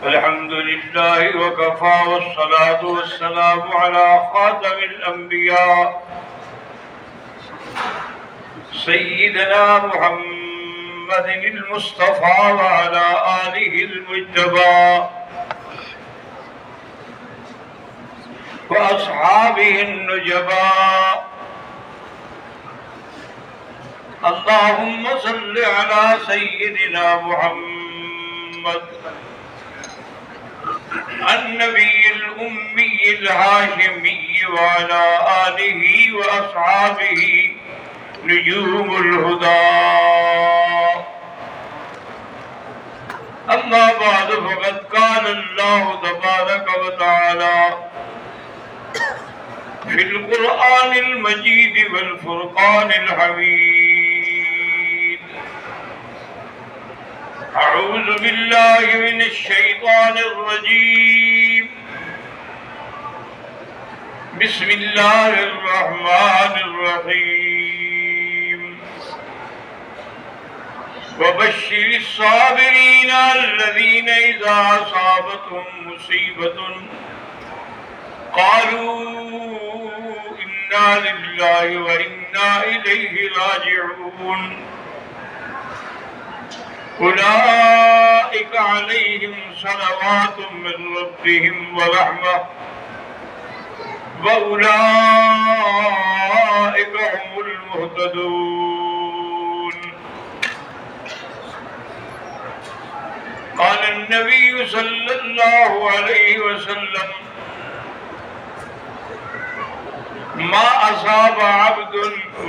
الحمد لله وكفى والصلاة والسلام على خاتم الأنبياء سيدنا محمد المصطفى وعلى آله المجتبى وأصحابه النجبى. اللهم صل على سيدنا محمد النبي الأمي الهاشمي وعلى آله وأصحابه نجوم الهدى. أما بعد فقد قال الله تبارك وتعالى في القرآن المجيد والفرقان الحميد: أعوذ بالله من الشيطان الرجيم. بسم الله الرحمن الرحيم. وبشر الصابرين الذين إذا أصابتهم مصيبة قالوا إنا لله وإنا إليه راجعون أولئك عليهم صلوات من ربهم ورحمة وأولئك هم المهتدون. قال النبي صلى الله عليه وسلم: ما أصاب عبد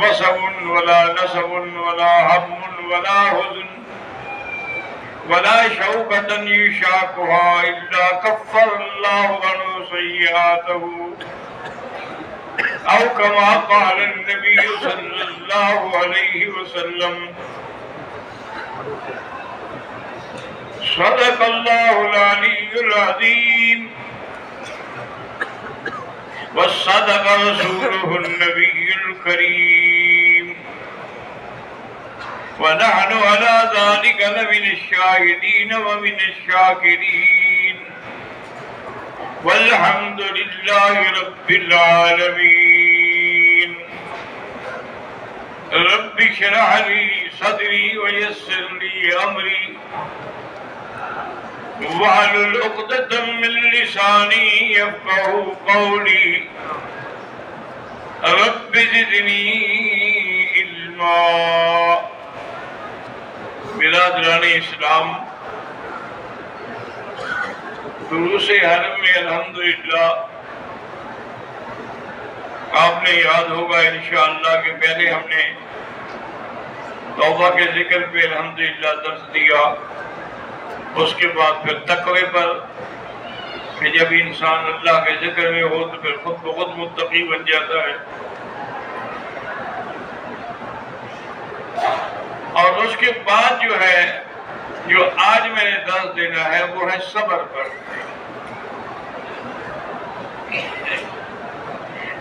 وصب ولا نصب ولا هم ولا حزن ولا شوكة يشاكها إلا كفر الله عنه سيئاته، أو كما قال النبي صلى الله عليه وسلم. صدق الله العلي العظيم وصدق رسوله النبي الكريم، ونحن على ذلك لمن الشاهدين ومن الشاكرين، والحمد لله رب العالمين. رب اشرح لي صدري ويسر لي أمري واحلل عقدة من لساني يفقهوا قولي. رب زدني علما. برادران اسلام، دروس حرم میں الحمدللہ آپ نے یاد ہوگا انشاءاللہ کہ پہلے ہم نے توبہ کے ذکر پہ الحمدللہ درس دیا، اس کے بعد پھر تقوی پر کہ جب انسان اللہ کے ذکر میں ہو تو پھر خود بخود متقی بن جاتا ہے، اور اس کے بعد جو آج میں نے درس دینا ہے وہ ہے صبر پر۔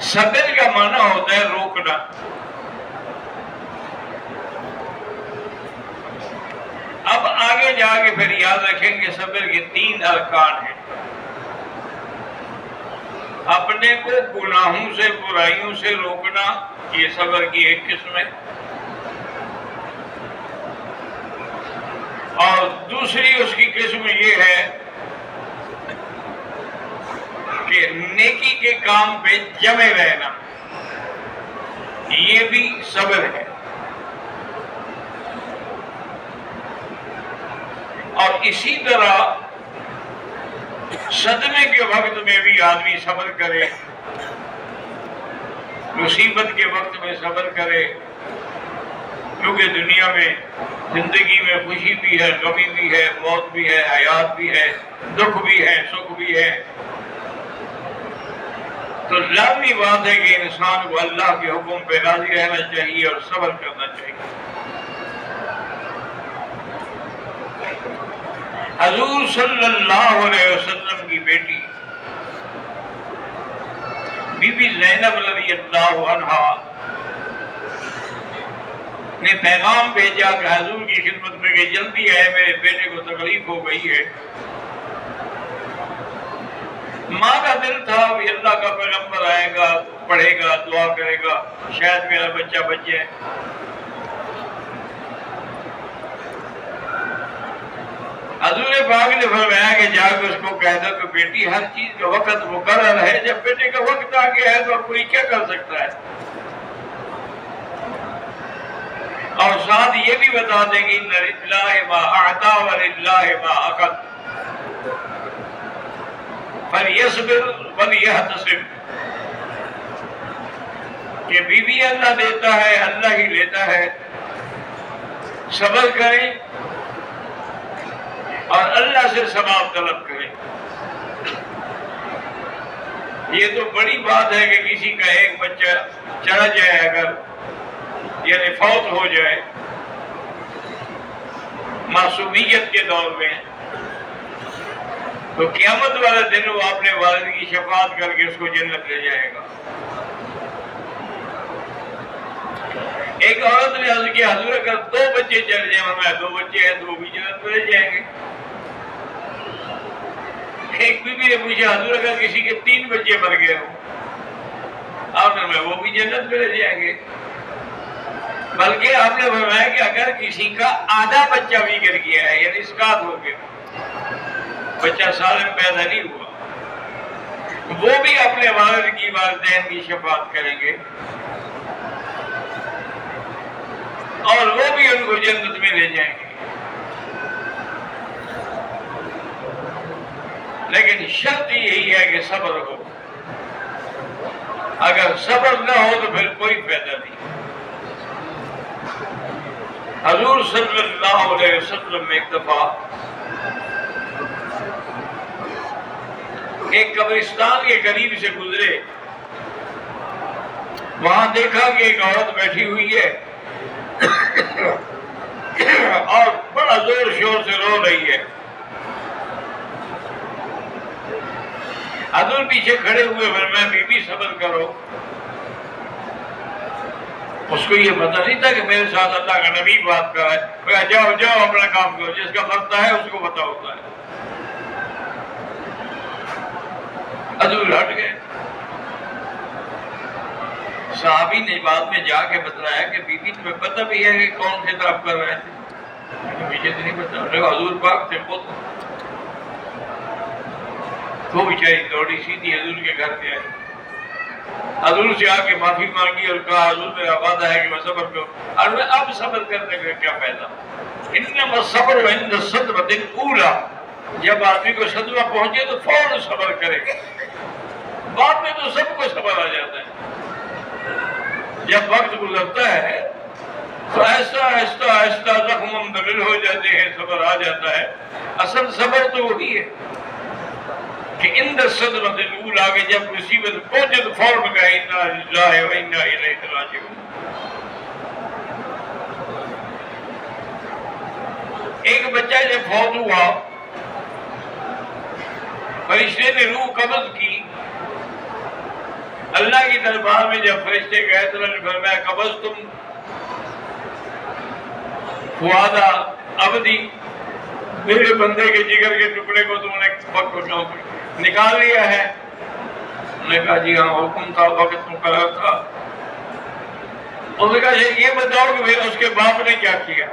صبر کا معنی ہوتا ہے روکنا۔ اب آگے جا کے پھر یاد رکھیں کہ صبر کے 3 ارکان ہیں۔ اپنے کو گناہوں سے برائیوں سے روکنا، یہ صبر کی ایک قسم ہے، اور دوسری اس کی قسم یہ ہے کہ نیکی کے کام پہ جمے رہنا، یہ بھی صبر ہے۔ اور اسی طرح صدمے کے وقت میں بھی آدمی صبر کرے، مصیبت کے وقت میں صبر کرے، کیونکہ دنیا میں زندگی میں خوشی بھی ہے، غمی بھی ہے، موت بھی ہے، حیات بھی ہے، دکھ بھی ہے، سکھ بھی ہے۔ تو لازمی بات ہے کہ انسان کو اللہ کے حکم پہ راضی رہنا چاہیے اور صبر کرنا چاہیے۔ حضور صلی اللہ علیہ وسلم کی بیٹی بی بی زینب رضی اللہ عنہا نے پیغام بھیجا کہ حضور کی خدمت میں کہ جلدی ہے، میرے بیٹے کو تکلیف ہو گئی ہے۔ ماں کا دل تھا بھی اللہ کا پیغمبر آئے گا، پڑھے گا، دعا کرے گا، شاید میرا بچہ بچ جائے۔ حضور پاک نے فرمایا کہ جا کے اس کو کہہ دو کہ بیٹی ہر چیز کا وقت مقرر ہے، جب بیٹے کا وقت آ گیا ہے تو کوئی کیا کر سکتا ہے۔ اور ساتھ یہ بھی بتا دیں گے ان للہ ما اعطا وللہ ما اخذ فلیصبر ولیحتسب، کہ بیوی اللہ دیتا ہے، اللہ ہی لیتا ہے، صبر کریں اور اللہ سے ثواب طلب کریں۔ یہ تو بڑی بات ہے کہ کسی کا ایک بچہ چلا جائے اگر، یعنی فوت ہو جائے معصومیت کے دور میں، تو قیامت والے دن وہ اپنے والد کی شفاعت کر کے اس کو جنت لے جائے گا۔ ایک عورت نے عرض کیا حضور اگر 2 بچے چل جائیں، ہمیں 2 بچے ہیں تو وہ بھی جنت میں لے جائیں گے۔ ایک بیوی نے پوچھا حضور اگر کسی کے 3 بچے مر گئے ہوں، آپ نے وہ بھی جنت میں لے جائیں گے۔ بلکہ آپ نے فرمایا کہ اگر کسی کا آدھا بچہ بھی گر گیا ہے، یعنی اسقاط ہو گیا، بچہ سالم پیدا نہیں ہوا، وہ بھی اپنے والد کی والدین کی شفاعت کریں گے اور وہ بھی ان کو جنت میں لے جائیں گے۔ لیکن شرط یہی ہے کہ صبر ہو، اگر صبر نہ ہو تو پھر کوئی فائدہ نہیں۔ حضور صلی اللہ علیہ وسلم ایک دفعہ ایک قبرستان کے قریب سے گزرے، وہاں دیکھا کہ ایک عورت بیٹھی ہوئی ہے اور بڑا زور شور سے رو رہی ہے۔ حضور پیچھے کھڑے ہوئے فرمایا بی بی صبر کرو۔ اس کو یہ پتہ نہیں تھا کہ میرے ساتھ اللہ کا نبی بات کر رہا ہے۔ جاؤ جاؤ اپنا کام کرو، جس کا مرتا ہے اس کو پتہ ہوتا ہے۔ حضور ہٹ گئے۔ صحابی نے بعد میں جا کے بتایا کہ بی بی تمہیں پتہ بھی ہے کہ کون خطاب کر رہے تھے؟ مجھے تو نہیں پتا۔ حضور پاک تھے خود۔ وہ بیچاری دوڑی سیدھی حضور کے گھر پہ آئی، حضور سے آ کے معافی مانگی اور کہا حضور میرا وعدہ ہے کہ میں صبر کروں۔ اور میں اب صبر کرنے کا کیا فائدہ؟ انما الصبر عند الصدمۃ الاولی، جب آدمی کو صدمہ پہنچے تو فوراً صبر کرے، بعد میں تو سب کو صبر آ جاتا ہے۔ جب وقت گزرتا ہے تو ایسا آہستہ آہستہ زخم مندمل ہو جاتے ہیں، صبر آ جاتا ہے۔ اصل صبر تو وہی ہے کہ عند الصدمۃ الاولی، کہ جب مصیبت پہنچے تو فوراً کہے انا للہ و انا الیہ راجعون۔ ایک بچہ جب فوت ہوا، فرشتے نے روح قبض کی، اللہ کی دربار میں جب فرشتے گئے تو انہوں نے فرمایا قبضتم فؤاد عبدی، میرے بندے کے جگر کے ٹکڑے کو تم نے نکال لیا ہے؟ انہوں نے کہا جی ہاں حکم تھا، وقت مقرر تھا۔ انہوں نے کہا یہ بتاؤ کہ پھر اس کے باپ نے کیا کیا؟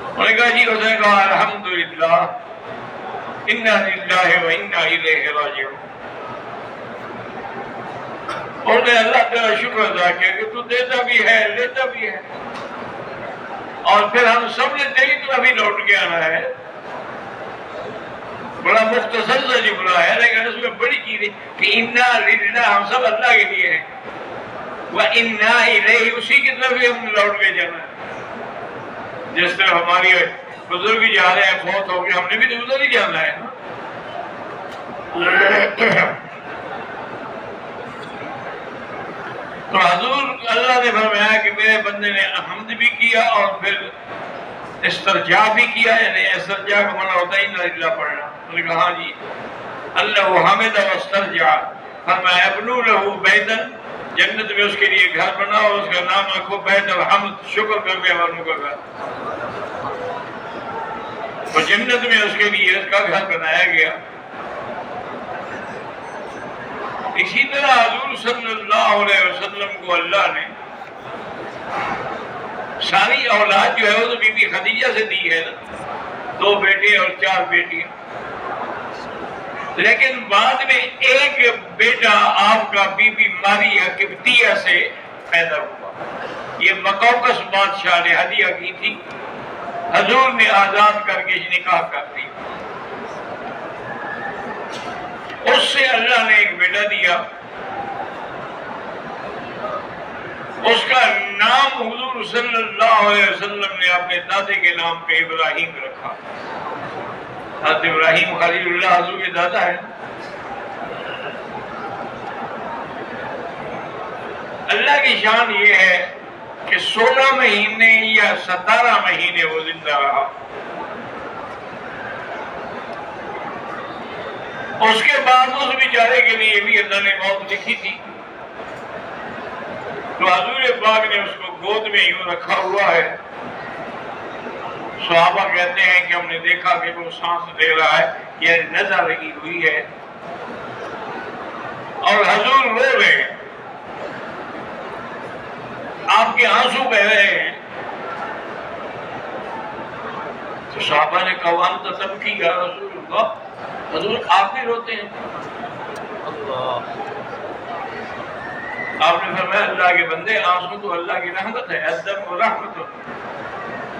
انہوں نے کہا جی اس نے کہا الحمدللہ انا للہ و انا الیہ راجعون۔ اور نے اللہ تعالیٰ شکر ادا کیا کہ تو دیتا بھی ہے لیتا بھی ہے، اور پھر ہم سب نے تیری طرف ہی لوٹ کے آنا ہے۔ بڑا مختصر سا جملہ ہے لیکن اس میں بڑی چیز ہے کہ انا للہ، ہم سب اللہ کے لیے ہیں، وَإِنَّا إِلَيْهِ، اسی کی طرف ہی ہم لوٹ کے جانا ہے۔ جس طرح ہماری بزرگ جا رہے ہیں، فوت ہو گئے، ہم نے بھی تو ادھر ہی جانا ہے نا۔ تو حضور اللہ نے فرمایا کہ میرے بندے نے حمد بھی کیا اور پھر استرجاع بھی کیا، یعنی استرجاع کا معنی ہوتا ہے اِنَّا لِلَّهِ پڑھنا۔ انہوں نے کہا ہاں جی اللہ حمد و استرجاع، فرمایا ابنوا لہ بیتا، جنت میں اس کے لیے گھر بناؤ، اس کا نام رکھو بیت الحمد، شکر کرنے والوں کا گھر۔ تو جنت میں اس کے لیے اس کا گھر بنایا گیا۔ اسی طرح حضور صلی اللہ علیہ وسلم کو اللہ نے ساری اولاد جو ہے وہ تو بی بی خدیجہ سے دی ہے نا، 2 بیٹے اور 4 بیٹیاں، لیکن بعد میں ایک بیٹا آپ کا بی بی ماریہ قبطیہ سے پیدا ہوا۔ یہ مقوقس بادشاہ نے ہدیہ کی تھی، حضور نے آزاد کر کے نکاح کر دی، اس سے اللہ نے ایک بیٹا دیا، اس کا نام حضور صلی اللہ علیہ وسلم نے اپنے دادے کے نام پہ ابراہیم رکھا۔ حضرت ابراہیم خلیل اللہ حضور کے دادا ہے۔ اللہ کی شان یہ ہے کہ 16 مہینے یا 17 مہینے وہ زندہ رہا، اس کے بعد اس بیچارے کے لیے بھی اللہ نے موت لکھی تھی، تو حضور پاک نے اس کو گود میں یوں رکھا ہوا ہے۔ صحابہ کہتے ہیں کہ ہم نے دیکھا کہ وہ سانس لے رہا ہے، یہ نظر لگی ہوئی ہے، اور حضور رو رہے ہیں، آپ کے آنسو بہ رہے ہیں۔ تو صحابہ نے کہا وانت تبکی یا رسول اللہ، حضور آپ بھی روتے ہیں؟ اللہ، آپ نے فرمایا اللہ کے بندے، آنسو تو اللہ کی رحمت ہے، الدم و رحمت،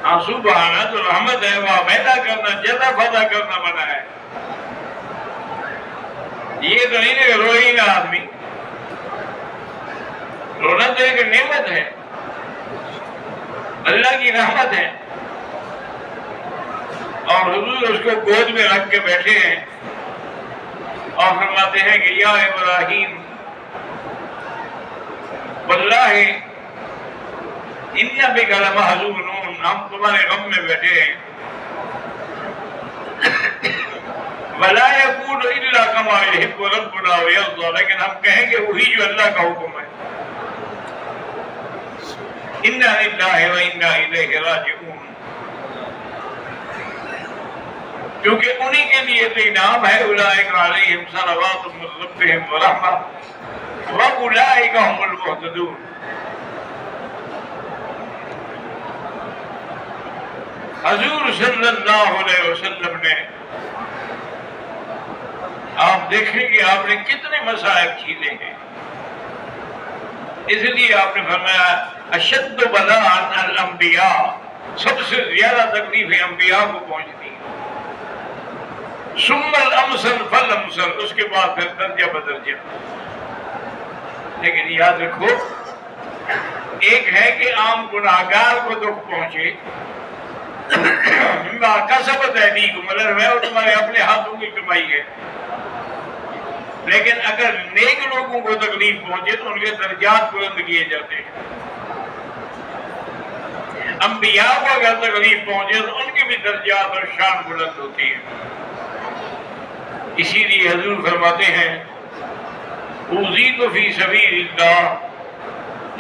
آنسو بہانا تو رحمت ہے، وہ میدا کرنا جزا فضا کرنا منع ہے۔ یہ تو نہیں کہ روئی نہ آدمی، رونا تو ایک نعمت ہے، اللہ کی رحمت ہے۔ اور حضور اس کو گود میں رکھ کے بیٹھے ہیں اور فرماتے ہیں کہ یا ابراہیم واللہ ان بک لمحزونون، ہم تمہارے غم میں بیٹھے ہیں، ولا یکون الا کما یحب ربنا ویرضى، لیکن ہم کہیں گے وہی جو اللہ کا حکم ہے، انا للہ و انا الیہ راجعون، کیونکہ انہی کے لیے تو انعام ہے، اولئک علیہم صلوات من ربہم ورحمہ واولئک هم المہتدون۔ حضور صلی اللہ علیہ وسلم نے، آپ دیکھیں کہ آپ نے کتنے مصائب جھیلے ہیں، اس لیے آپ نے فرمایا اشد بلاء الانبیاء، سب سے زیادہ تکلیفیں انبیاء کو پہنچتی ہیں، ثم الامثل فالامثل، اس کے بعد پھر درجہ بدرجہ۔ لیکن یاد رکھو، ایک ہے کہ عام گناہگار کو دکھ پہنچے، کسبت ایدیکم، وہ تمہارے اپنے ہاتھوں کی کمائی ہے، لیکن اگر نیک لوگوں کو تکلیف پہنچے تو ان کے درجات بلند کیے جاتے ہیں، انبیاء کو اگر تکلیف پہنچے تو ان کی بھی درجات اور شان بلند ہوتی ہے۔ اسی لیے حضور فرماتے ہیں اوذیت فی سبیل اللہ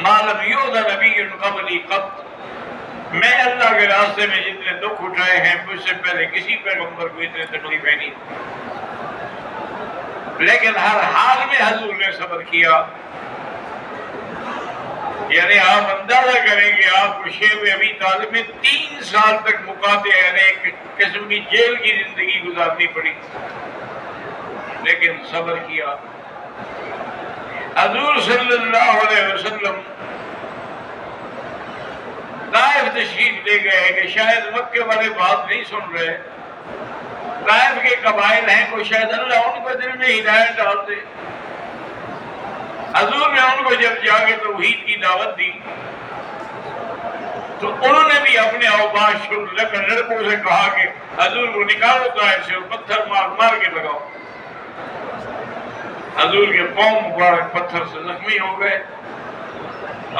ما لم یؤذ نبی قبلی قط، میں اللہ کے راستے میں جتنے دکھ اٹھائے ہیں مجھ سے پہلے کسی پیغمبر کو اتنے تکلیفیں نہیں، لیکن ہر حال میں حضور نے صبر کیا۔ یعنی آپ اندازہ کریں کہ آپ کو شیب ابی طالب میں 3 سال تک مقاطع، یعنی ایک قسم کی جیل کی زندگی گزارنی پڑی، لیکن صبر کیا۔ حضور صلی اللہ علیہ وسلم طائف تشریف لے گئے کہ شاید مکے والے بات نہیں سن رہے، طائف کے قبائل ہیں، کوئی شاید اللہ ان کو دل میں ہدایت ڈال دے۔ حضور نے ان کو جب جا کے توحید کی دعوت دی تو انہوں نے بھی اپنے اوباش لڑکوں سے کہا کہ حضور کو نکالو طائف سے، پتھر مار مار کے لگاؤ۔ حضور کے پاؤں مبارک پتھر سے زخمی ہو گئے،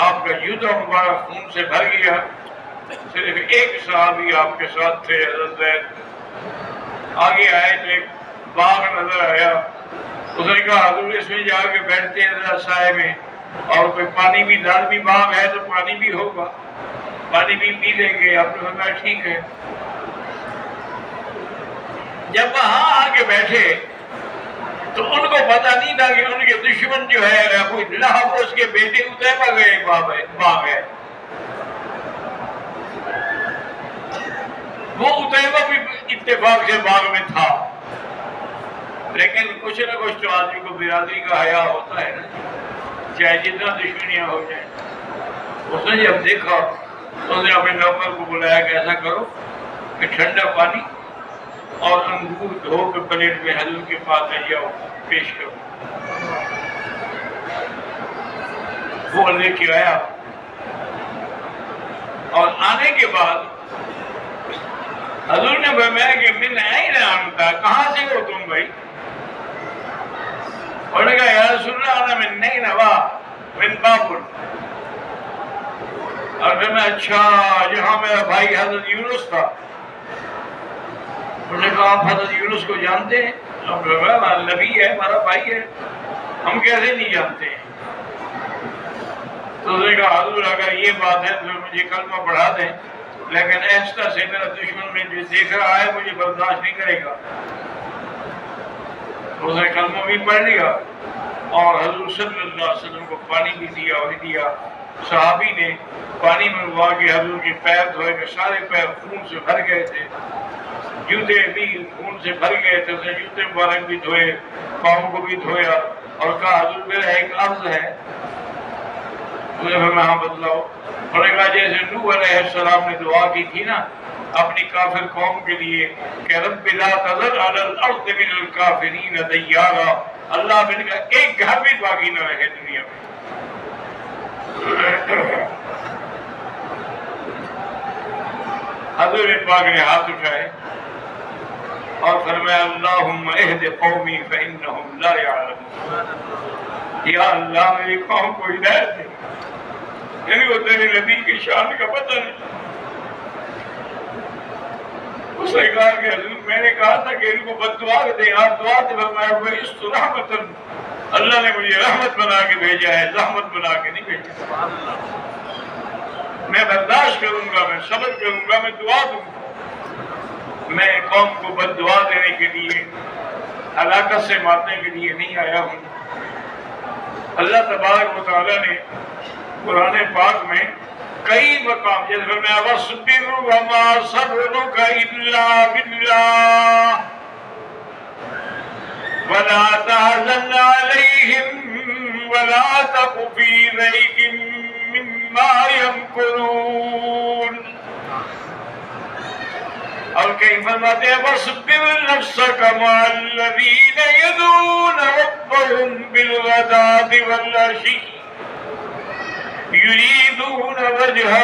آپ کا جوتا مبارک خون سے بھر گیا، صرف ایک صحابی آپ کے ساتھ تھے، حضرت زید۔ آگے آئے تو ایک باغ نظر آیا، اس نے کہا حضور اس میں جا کے بیٹھتے ہیں ذرا سائے میں، اور کوئی پانی بھی، لازمی باغ ہے تو پانی بھی ہوگا، پانی بھی پی لیں گے۔ آپ نے فرمایا ٹھیک ہے۔ جب وہاں آ کے بیٹھے تو ان کو پتہ نہیں تھا کہ ان کے دشمن جو ہے ابو لہب اس کے بیٹے عتیبہ کا ایک باپ ہے. وہ عتیبہ بھی اتفاق سے باغ میں تھا، لیکن کچھ نہ کچھ تو آدمی کو برادری کا حیا ہوتا ہے نا، چاہے جتنا دشمنیاں ہو جائیں. اس نے جب دیکھا تو اس نے اپنے نوکر کو بلایا کہ ایسا کرو کہ ٹھنڈا پانی اور انگور دھو کے پلیٹ میں حضور کے پاس لے جاؤ، پیش کرو. وہ لے کے آیا اور آنے کے بعد حضور نے فرمایا کہ من این انت، کہاں سے ہو تم بھائی؟ انہوں نے کہا یا رسول اللہ انا من نینوا من بابل. اور پھر میں اچھا یہاں میرا بھائی حضرت یونس تھا. انہوں نے کہا آپ حضرت یونس کو جانتے ہیں؟ نبی ہے، ہمارا بھائی ہے، ہم کیسے نہیں جانتے ہیں؟ تو انہوں نے کہا حضور اگر یہ بات ہے تو مجھے کلمہ پڑھا دیں، لیکن ایسا سے میرا دشمن میں جو دیکھ رہا ہے مجھے برداشت نہیں کرے گا. اس نے کلمہ بھی پڑھ لیا اور حضور صلی اللہ علیہ وسلم کو پانی بھی دیا. صحابی نے پانی منگوا کے حضور کے پیر دھوئے کہ سارے پیر خون سے بھر گئے تھے، جوتے بھی خون سے بھر گئے تھے. اس نے جوتے مبارک بھی دھوئے، پاؤں کو بھی دھویا اور کہا حضور میرا ایک عرض ہے. انہوں نے فرمایا ہاں بتلاؤ. انہوں نے کہا جیسے نوح علیہ السلام نے دعا کی تھی نا اپنی کافر قوم کے لیے کہ رب لا تذر علی الارض من الکافرین دیارا، اللہ بن کا ایک گھر بھی باقی نہ رہے دنیا میں. حضور پاک نے ہاتھ اٹھائے اور فرمایا اللہم اہد قومی فإنہم لا یعلمون، یا اللہ میری قوم کو ہدایت دے، یعنی وہ تیرے نبی کی شان کا پتہ نہیں. اس نے کہا کہ حضور میں نے کہا تھا کہ ان کو بد دعا دیں، آپ دعا دے. فرمایا وہ اس رحمتن، اللہ نے مجھے رحمت بنا کے بھیجا ہے، زحمت بنا کے نہیں بھیجا. میں برداشت کروں گا، میں صبر کروں گا، میں دعا دوں گا. میں قوم کو بد دعا دینے کے لیے، ہلاکت سے مارنے کے لیے نہیں آیا ہوں. اللہ تبارک و تعالیٰ نے قرآن پاک میں کئی مقام جیسے فرمایا وَاصْبِرْ وَمَا صَبْرُكَ إِلَّا بِاللَّهِ وَلَا تَحْزَنْ عَلَيْهِمْ وَلَا تَكُ فِي ضَيْقٍ مِّمَّا يَمْكُرُونَ. اور کہیں فرماتے ہیں وَاصْبِرْ نَفْسَكَ مَعَ الَّذِينَ يَدْعُونَ رَبَّهُمْ بِالْغَدَاةِ وَالْعَشِيِّ یریدون وجہہ.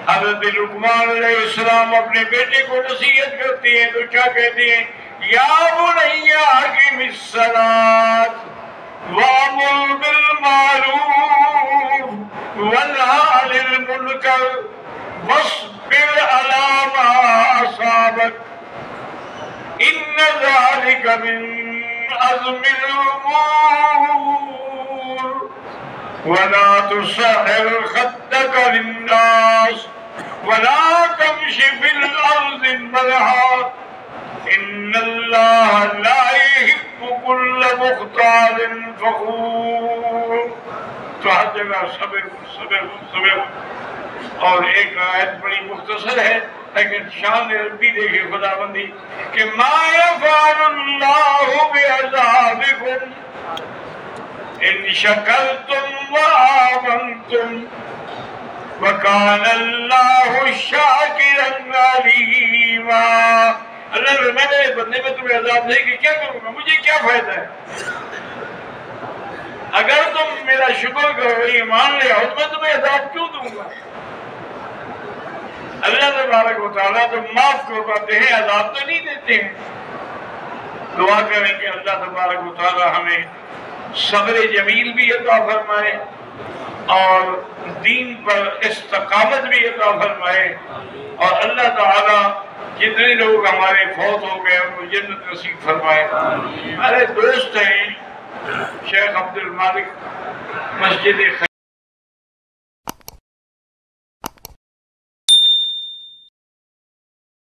حضرت لقمان علیہ السلام اپنے بیٹے کو نصیحت کرتے ہیں تو کیا کہتے ہیں؟ یا بنی اقم الصلاۃ وامر بالمعروف وانہی عن المنکر واصبر علی ما اصابک ان ذلک من عزم الامور ولا تصعر خدك للناس ولا تمش في الأرض مرحا إن الله لا يحب كل مختال فخور. تو ہر جگہ صبر صبر صبر. اور ایک آیت بڑی مختصر ہے لیکن شان ربی دیکھے خدا بندی کہ ما يفعل الله بعذابكم ان شکرتم وآمنتم وکان اللہ شاکرا علیما. اللہ نے میرے بندے میں تمہیں عذاب دے کہ کیا کروں گا، مجھے کیا فائدہ ہے؟ اگر تم میرا شکر کرو ایمان لے آؤ تو میں تمہیں عذاب کیوں دوں گا؟ اللہ تبارک و تعالیٰ تو معاف کرواتے ہیں، عذاب تو نہیں دیتے ہیں. دعا کریں کہ اللہ تبارک و تعالیٰ ہمیں صبر جمیل بھی عطا فرمائے اور دین پر استقامت بھی عطا فرمائے. اور اللہ تعالیٰ جتنے لوگ ہمارے فوت ہو گئے ان کو جنت نصیب فرمائے. ہمارے دوست ہیں شیخ عبد المالک مسجد